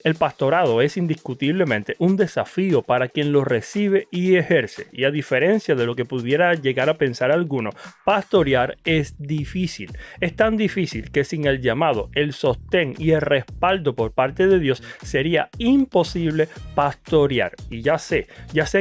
El pastorado es indiscutiblemente un desafío para quien lo recibe y ejerce, y a diferencia de lo que pudiera llegar a pensar alguno, pastorear es difícil. Es tan difícil que sin el llamado, el sostén y el respaldo por parte de Dios sería imposible pastorear. Y ya sé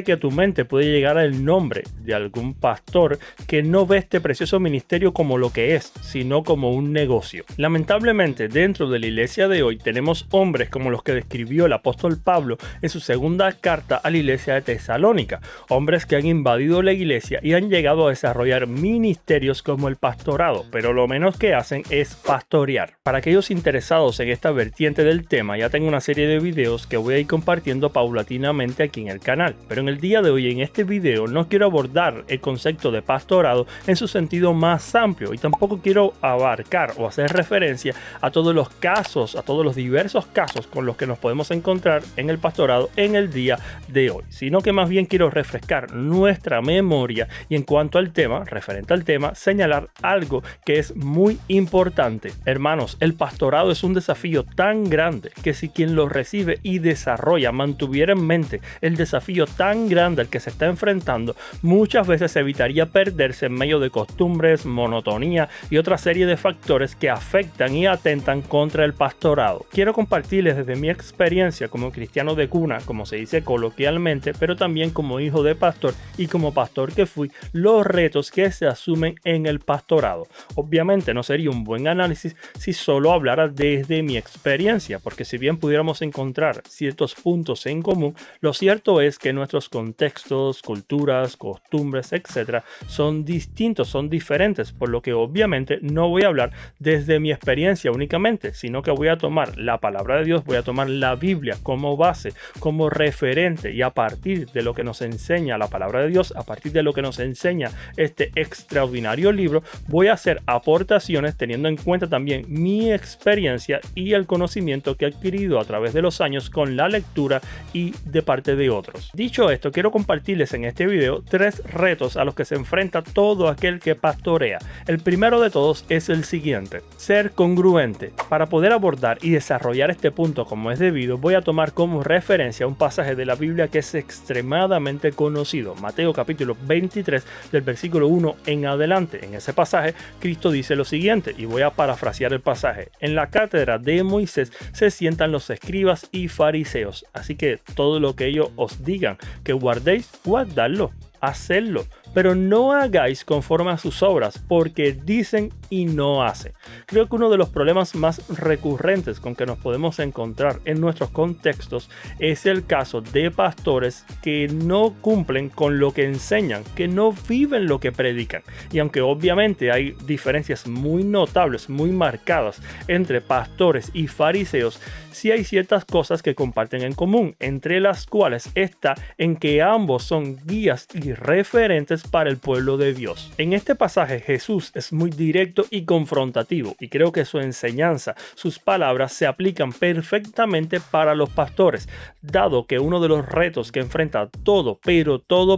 que a tu mente puede llegar el nombre de algún pastor que no ve este precioso ministerio como lo que es, sino como un negocio. Lamentablemente, dentro de la iglesia de hoy tenemos hombres como los que describió el apóstol Pablo en su segunda carta a la iglesia de Tesalónica, hombres que han invadido la iglesia y han llegado a desarrollar ministerios como el pastorado, pero lo menos que hacen es pastorear. Para aquellos interesados en esta vertiente del tema, ya tengo una serie de videos que voy a ir compartiendo paulatinamente aquí en el canal, pero en el día de hoy en este video no quiero abordar el concepto de pastorado en su sentido más amplio y tampoco quiero abarcar o hacer referencia a todos los casos, a todos los diversos casos con los que nos podemos encontrar en el pastorado en el día de hoy, sino que más bien quiero refrescar nuestra memoria y en cuanto al tema, referente al tema, señalar algo que es muy importante. Hermanos, el pastorado es un desafío tan grande que si quien lo recibe y desarrolla mantuviera en mente el desafío tan grande al que se está enfrentando, muchas veces evitaría perderse en medio de costumbres, monotonía y otra serie de factores que afectan y atentan contra el pastorado. Quiero compartirles desde mi experiencia como cristiano de cuna, como se dice coloquialmente, pero también como hijo de pastor y como pastor que fui, los retos que se asumen en el pastorado. Obviamente no sería un buen análisis si solo hablara desde mi experiencia, porque si bien pudiéramos encontrar ciertos puntos en común, lo cierto es que nuestros contextos, culturas, costumbres, etcétera, son distintos, son diferentes, por lo que obviamente no voy a hablar desde mi experiencia únicamente, sino que voy a tomar la palabra de Dios, voy a tomar la Biblia como base, como referente, y a partir de lo que nos enseña la palabra de Dios, a partir de lo que nos enseña este extraordinario libro, voy a hacer aportaciones teniendo en cuenta también mi experiencia y el conocimiento que he adquirido a través de los años con la lectura y de parte de otros. Dicho esto, quiero compartirles en este video 3 retos a los que se enfrenta todo aquel que pastorea. El primero de todos es el siguiente: ser congruente. Para poder abordar y desarrollar este punto como es debido, voy a tomar como referencia un pasaje de la Biblia que es extremadamente conocido, Mateo capítulo 23 del versículo 1 en adelante. En ese pasaje Cristo dice lo siguiente, y voy a parafrasear el pasaje: en la cátedra de Moisés se sientan los escribas y fariseos, así que todo lo que ellos os digan que guardéis, guardadlo, hacedlo, pero no hagáis conforme a sus obras, porque dicen y no hacen. Creo que uno de los problemas más recurrentes con que nos podemos encontrar en nuestros contextos es el caso de pastores que no cumplen con lo que enseñan, que no viven lo que predican. Y aunque obviamente hay diferencias muy notables, muy marcadas entre pastores y fariseos, sí hay ciertas cosas que comparten en común, entre las cuales está en que ambos son guías y referentes para el pueblo de Dios. En este pasaje Jesús es muy directo y confrontativo, y creo que su enseñanza, sus palabras se aplican perfectamente para los pastores, dado que uno de los retos que enfrenta todo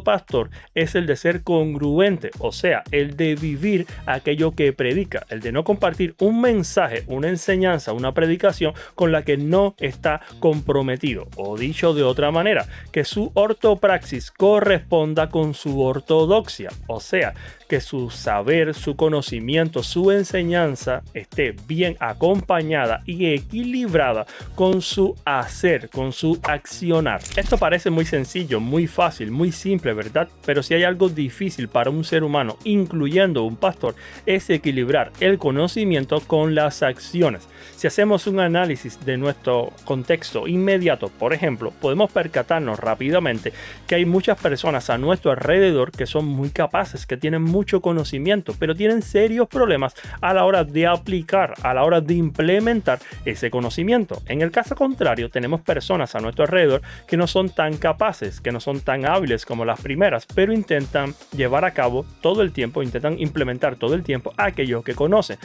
pastor es el de ser congruente, o sea, el de vivir aquello que predica, el de no compartir un mensaje, una enseñanza, una predicación con la que no está comprometido, o dicho de otra manera, que su ortopraxis corresponda con su ortodoxia, o sea, que su saber, su conocimiento, su enseñanza esté bien acompañada y equilibrada con su hacer, con su accionar. Esto parece muy sencillo, muy fácil, muy simple, ¿verdad? Pero si hay algo difícil para un ser humano, incluyendo un pastor, es equilibrar el conocimiento con las acciones. Si hacemos un análisis de nuestro contexto inmediato, por ejemplo, podemos percatarnos rápidamente que hay muchas personas a nuestro alrededor que son muy capaces, que tienen mucho conocimiento, pero tienen serios problemas a la hora de aplicar, a la hora de implementar ese conocimiento. En el caso contrario, tenemos personas a nuestro alrededor que no son tan capaces, que no son tan hábiles como las primeras, pero intentan llevar a cabo todo el tiempo, intentan implementar todo el tiempo aquello que conocen.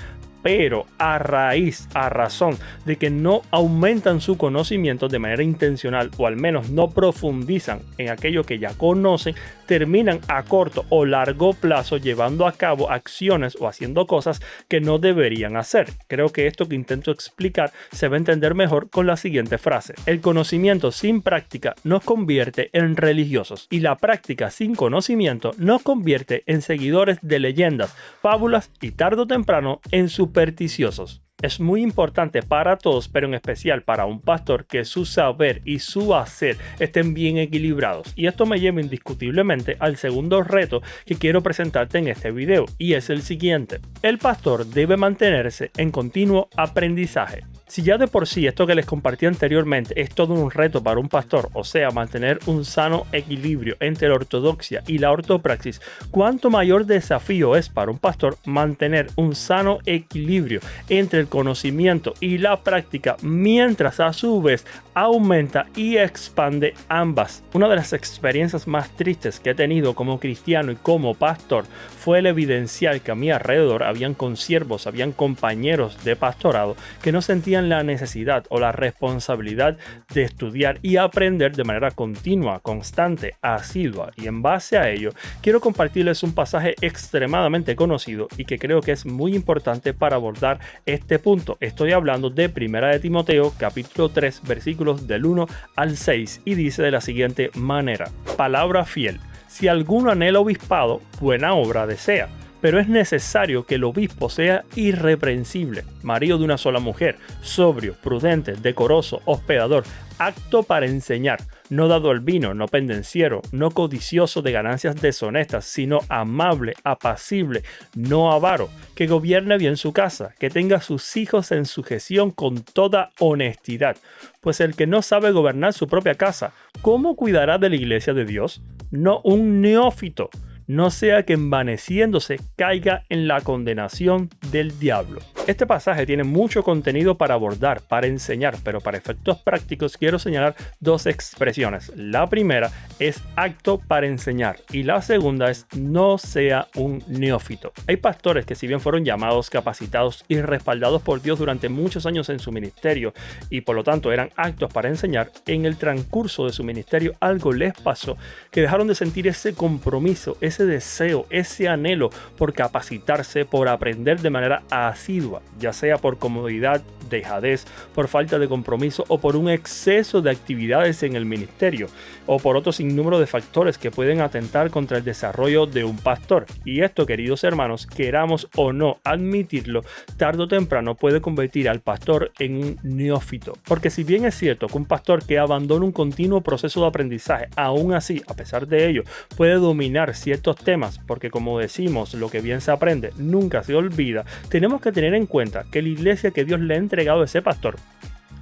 pero a razón de que no aumentan su conocimiento de manera intencional o al menos no profundizan en aquello que ya conocen, terminan a corto o largo plazo llevando a cabo acciones o haciendo cosas que no deberían hacer. Creo que esto que intento explicar se va a entender mejor con la siguiente frase: el conocimiento sin práctica nos convierte en religiosos y la práctica sin conocimiento nos convierte en seguidores de leyendas, fábulas y tarde o temprano en supersticiosos. Es muy importante para todos, pero en especial para un pastor, que su saber y su hacer estén bien equilibrados. Y esto me lleva indiscutiblemente al segundo reto que quiero presentarte en este video, y es el siguiente: el pastor debe mantenerse en continuo aprendizaje. Si ya de por sí esto que les compartí anteriormente es todo un reto para un pastor, o sea, mantener un sano equilibrio entre la ortodoxia y la ortopraxis, ¿cuánto mayor desafío es para un pastor mantener un sano equilibrio entre el conocimiento y la práctica, mientras a su vez aumenta y expande ambas? Una de las experiencias más tristes que he tenido como cristiano y como pastor fue el evidenciar que a mi alrededor habían consiervos, habían compañeros de pastorado que no sentían la necesidad o la responsabilidad de estudiar y aprender de manera continua, constante, asidua, y en base a ello quiero compartirles un pasaje extremadamente conocido y que creo que es muy importante para abordar este punto. Estoy hablando de 1 de Timoteo capítulo 3 versículos del 1 al 6 y dice de la siguiente manera: palabra fiel, si alguno anhela obispado, buena obra desea. Pero es necesario que el obispo sea irreprensible, marido de una sola mujer, sobrio, prudente, decoroso, hospedador, apto para enseñar, no dado al vino, no pendenciero, no codicioso de ganancias deshonestas, sino amable, apacible, no avaro, que gobierne bien su casa, que tenga a sus hijos en sujeción con toda honestidad. Pues el que no sabe gobernar su propia casa, ¿cómo cuidará de la iglesia de Dios? No un neófito, no sea que envaneciéndose caiga en la condenación del diablo. Este pasaje tiene mucho contenido para abordar, para enseñar, pero para efectos prácticos quiero señalar dos expresiones. La primera es apto para enseñar y la segunda es no sea un neófito. Hay pastores que, si bien fueron llamados, capacitados y respaldados por Dios durante muchos años en su ministerio y por lo tanto eran aptos para enseñar, en el transcurso de su ministerio algo les pasó que dejaron de sentir ese compromiso, ese deseo, ese anhelo por capacitarse, por aprender de manera asidua, ya sea por comodidad, dejadez, por falta de compromiso o por un exceso de actividades en el ministerio o por otro sinnúmero de factores que pueden atentar contra el desarrollo de un pastor. Y esto, queridos hermanos, queramos o no admitirlo, tarde o temprano puede convertir al pastor en un neófito. Porque si bien es cierto que un pastor que abandona un continuo proceso de aprendizaje, aún así, a pesar de ello, puede dominar ciertos temas, porque como decimos, lo que bien se aprende nunca se olvida, tenemos que tener en cuenta que la iglesia que Dios le ha entregado a ese pastor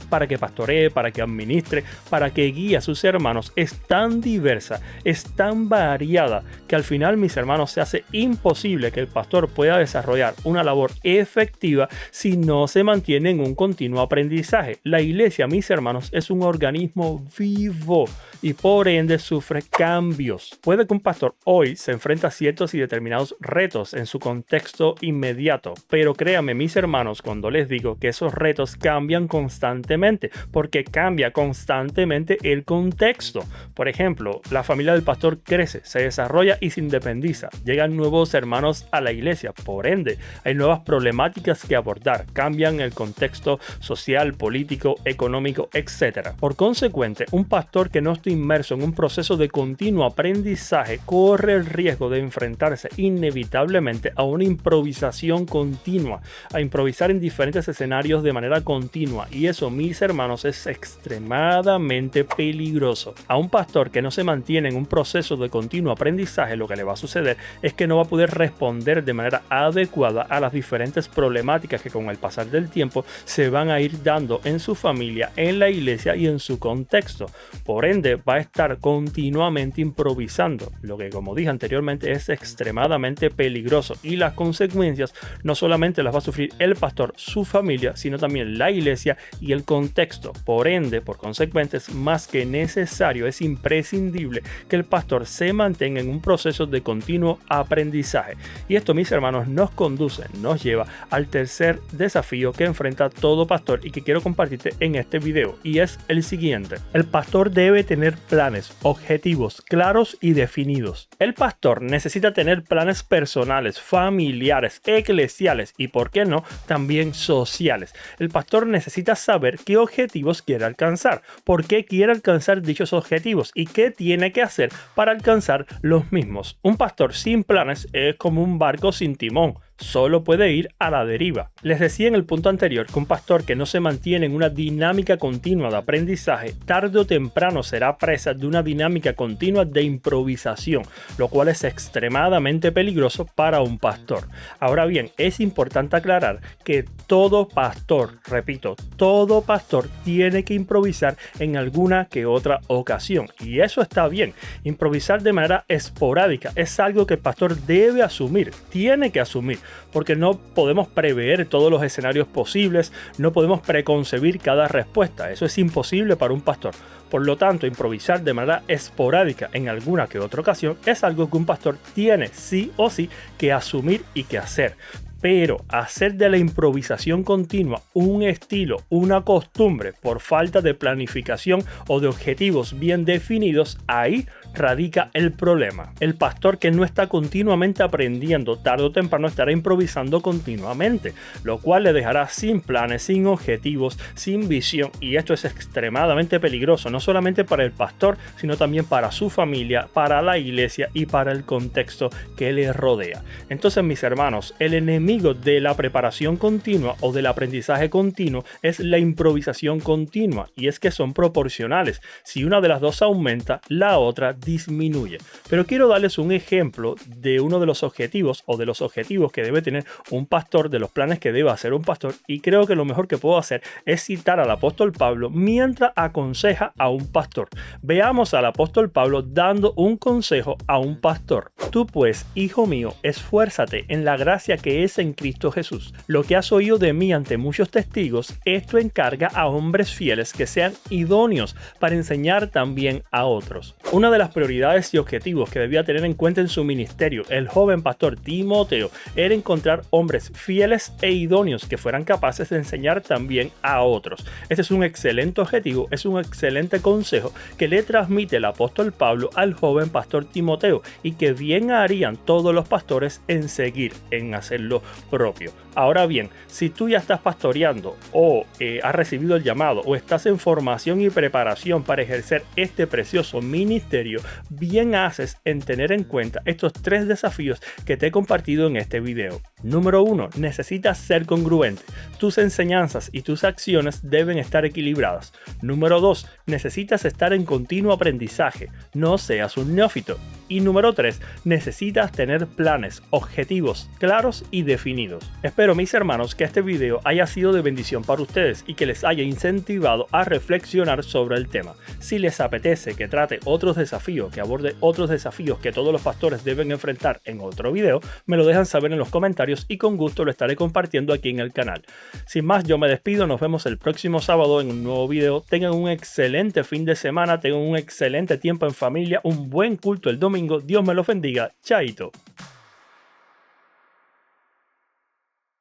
para que pastoree, para que administre, para que guíe a sus hermanos, es tan diversa, es tan variada, que al final, mis hermanos, se hace imposible que el pastor pueda desarrollar una labor efectiva si no se mantiene en un continuo aprendizaje. La iglesia, mis hermanos, es un organismo vivo y por ende sufre cambios. Puede que un pastor hoy se enfrente a ciertos y determinados retos en su contexto inmediato, pero créanme, mis hermanos, cuando les digo que esos retos cambian constantemente, porque cambia constantemente el contexto. Por ejemplo, la familia del pastor crece, se desarrolla y se independiza. Llegan nuevos hermanos a la iglesia, por ende, hay nuevas problemáticas que abordar, cambian el contexto social, político, económico, etc. Por consecuente, un pastor que no esté inmerso en un proceso de continuo aprendizaje corre el riesgo de enfrentarse inevitablemente a una improvisación continua, a improvisar en diferentes escenarios de manera continua, y eso, mis hermanos, es extremadamente peligroso. A un pastor que no se mantiene en un proceso de continuo aprendizaje, lo que le va a suceder es que no va a poder responder de manera adecuada a las diferentes problemáticas que con el pasar del tiempo se van a ir dando en su familia, en la iglesia y en su contexto. Por ende, va a estar continuamente improvisando, lo que, como dije anteriormente, es extremadamente peligroso, y las consecuencias no solamente las va a sufrir el pastor, su familia, sino también la iglesia y el contexto. Por ende, por consecuente, es más que necesario, es imprescindible que el pastor se mantenga en un proceso de continuo aprendizaje. Y esto, mis hermanos, nos conduce, nos lleva al tercer desafío que enfrenta todo pastor y que quiero compartirte en este video, y es el siguiente. El pastor debe tener planes, objetivos claros y definidos. El pastor necesita tener planes personales, familiares, eclesiales y, por qué no, también sociales. El pastor necesita saber qué objetivos quiere alcanzar, por qué quiere alcanzar dichos objetivos y qué tiene que hacer para alcanzar los mismos. Un pastor sin planes es como un barco sin timón. Solo puede ir a la deriva. Les decía en el punto anterior que un pastor que no se mantiene en una dinámica continua de aprendizaje, tarde o temprano será presa de una dinámica continua de improvisación, lo cual es extremadamente peligroso para un pastor. Ahora bien, es importante aclarar que todo pastor, repito, todo pastor tiene que improvisar en alguna que otra ocasión, y eso está bien. Improvisar de manera esporádica es algo que el pastor debe asumir, tiene que asumir, porque no podemos prever todos los escenarios posibles, no podemos preconcebir cada respuesta. Eso es imposible para un pastor. Por lo tanto, improvisar de manera esporádica en alguna que otra ocasión es algo que un pastor tiene sí o sí que asumir y que hacer. Pero hacer de la improvisación continua un estilo, una costumbre, por falta de planificación o de objetivos bien definidos, ahí radica el problema. El pastor que no está continuamente aprendiendo, tarde o temprano estará improvisando continuamente, lo cual le dejará sin planes, sin objetivos, sin visión, y esto es extremadamente peligroso, no solamente para el pastor, sino también para su familia, para la iglesia y para el contexto que le rodea. Entonces, mis hermanos, el enemigo de la preparación continua o del aprendizaje continuo es la improvisación continua, y es que son proporcionales. Si una de las dos aumenta, la otra disminuye. Pero quiero darles un ejemplo de uno de los objetivos o de los objetivos que debe tener un pastor, de los planes que debe hacer un pastor, y creo que lo mejor que puedo hacer es citar al apóstol Pablo mientras aconseja a un pastor. Veamos al apóstol Pablo dando un consejo a un pastor. Tú pues, hijo mío, esfuérzate en la gracia que es en Cristo Jesús. Lo que has oído de mí ante muchos testigos, esto encarga a hombres fieles que sean idóneos para enseñar también a otros. Una de las prioridades y objetivos que debía tener en cuenta en su ministerio el joven pastor Timoteo era encontrar hombres fieles e idóneos que fueran capaces de enseñar también a otros. Este es un excelente objetivo, es un excelente consejo que le transmite el apóstol Pablo al joven pastor Timoteo, y que bien harían todos los pastores en seguir, en hacerlo propio. Ahora bien, si tú ya estás pastoreando o has recibido el llamado o estás en formación y preparación para ejercer este precioso ministerio, bien haces en tener en cuenta estos tres desafíos que te he compartido en este video. Número 1. Necesitas ser congruente. Tus enseñanzas y tus acciones deben estar equilibradas. Número 2. Necesitas estar en continuo aprendizaje. No seas un neófito. Y número 3, necesitas tener planes, objetivos claros y definidos. Espero, mis hermanos, que este video haya sido de bendición para ustedes y que les haya incentivado a reflexionar sobre el tema. Si les apetece que trate otros desafíos, que aborde otros desafíos que todos los pastores deben enfrentar en otro video, me lo dejan saber en los comentarios y con gusto lo estaré compartiendo aquí en el canal. Sin más, yo me despido, nos vemos el próximo sábado en un nuevo video. Tengan un excelente fin de semana, tengan un excelente tiempo en familia, un buen culto el domingo. Dios me los bendiga. Chaito.